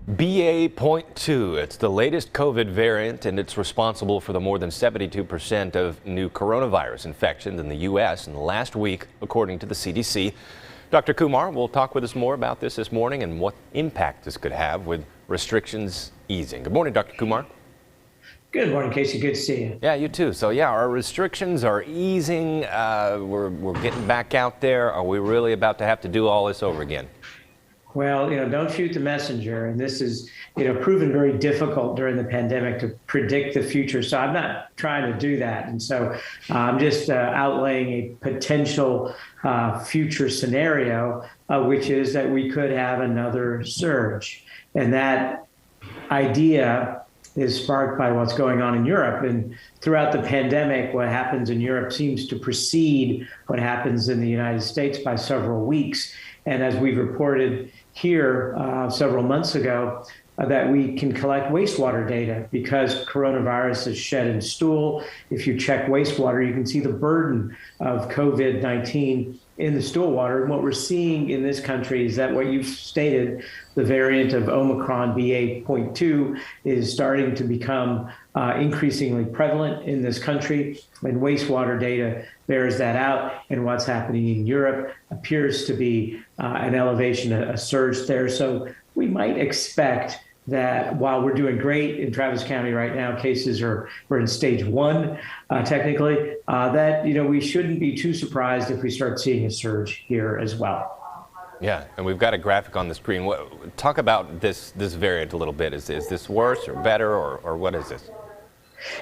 BA.2, it's the latest COVID variant, and it's responsible for the more than 72% of new coronavirus infections in the U.S. in the last week, according to the CDC. Dr. Kumar will talk with us more about this morning and what impact this could have with restrictions easing. Good morning, Dr. Kumar. Good morning, Casey. Good to see you. Yeah, you too. So yeah, our restrictions are easing. We're getting back out there. Are we really about to have to do all this over again? Well, don't shoot the messenger. And this is, proven very difficult during the pandemic to predict the future. So I'm not trying to do that. And so I'm just outlaying a potential future scenario, which is that we could have another surge. And that idea is sparked by what's going on in Europe. And throughout the pandemic, what happens in Europe seems to precede what happens in the United States by several weeks. And as we've reported here several months ago, that we can collect wastewater data because coronavirus is shed in stool. If you check wastewater, you can see the burden of COVID-19 in the stool water. And what we're seeing in this country is that what you've stated, the variant of Omicron BA.2 is starting to become increasingly prevalent in this country, and wastewater data bears that out. And what's happening in Europe appears to be an elevation, a surge there. So we might expect that while we're doing great in Travis County right now, we're in stage 1, technically, that, we shouldn't be too surprised if we start seeing a surge here as well. Yeah, and we've got a graphic on the screen. Talk about this variant a little bit. Is this worse or better, or what is this?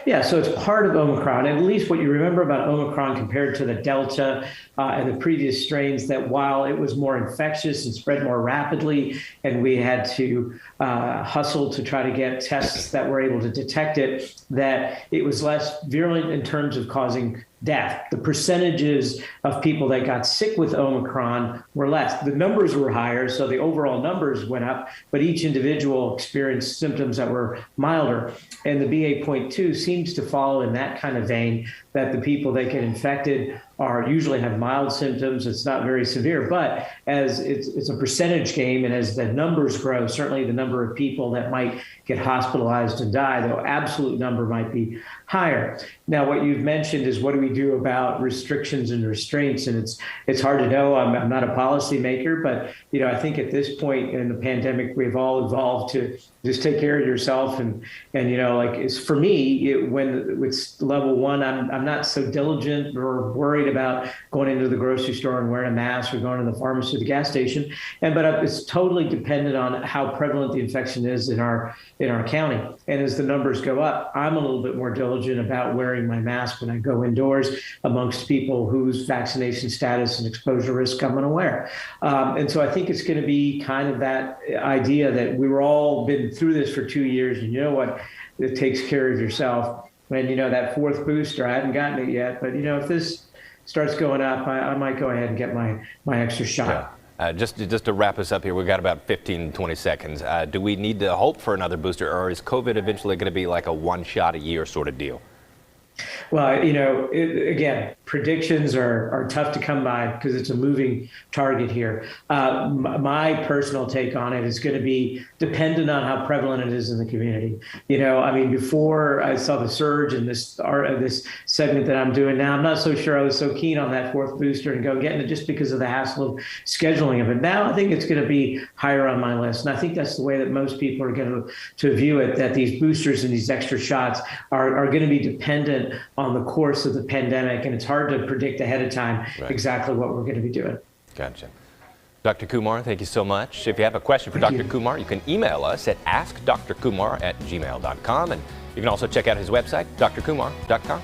Yeah, so it's part of Omicron. At least what you remember about Omicron compared to the Delta and the previous strains, that while it was more infectious and spread more rapidly, and we had to hustle to try to get tests that were able to detect it, that it was less virulent in terms of causing death. The percentages of people that got sick with Omicron were less. The numbers were higher, so the overall numbers went up, but each individual experienced symptoms that were milder. And the BA.2 seems to follow in that kind of vein, that the people that get infected usually have mild symptoms. It's not very severe, but as it's a percentage game, and as the numbers grow, certainly the number of people that might get hospitalized and die, the absolute number might be higher. Now, what you've mentioned is, what do we do about restrictions and restraints? And it's hard to know. I'm not a policymaker, but I think at this point in the pandemic, we've all evolved to just take care of yourself. And for me, when it's level 1, I'm not so diligent or worried about going into the grocery store and wearing a mask, or going to the pharmacy or the gas station. But it's totally dependent on how prevalent the infection is in our county. And as the numbers go up, I'm a little bit more diligent about wearing my mask when I go indoors amongst people whose vaccination status and exposure risk I'm unaware. And so I think it's going to be kind of that idea that we were all been through this for 2 years, and you know what, it takes care of yourself. And that 4th booster, I haven't gotten it yet, but if this starts going up, I might go ahead and get my extra shot. Yeah. Just to wrap us up here, we've got about 15, 20 seconds. Do we need to hope for another booster, or is COVID eventually going to be like a 1 shot a year sort of deal? Well, again, predictions are tough to come by because it's a moving target here. My personal take on it is going to be dependent on how prevalent it is in the community. Before I saw the surge in this segment that I'm doing now, I'm not so sure I was so keen on that 4th booster and getting it, just because of the hassle of scheduling of it. Now I think it's going to be higher on my list. And I think that's the way that most people are going to view it, that these boosters and these extra shots are going to be dependent on the course of the pandemic, and it's hard to predict ahead of time exactly what we're going to be doing. Gotcha. Dr. Kumar, thank you so much. If you have a question for Dr. Kumar, you can email us at askdrkumar@gmail.com, and you can also check out his website, drkumar.com.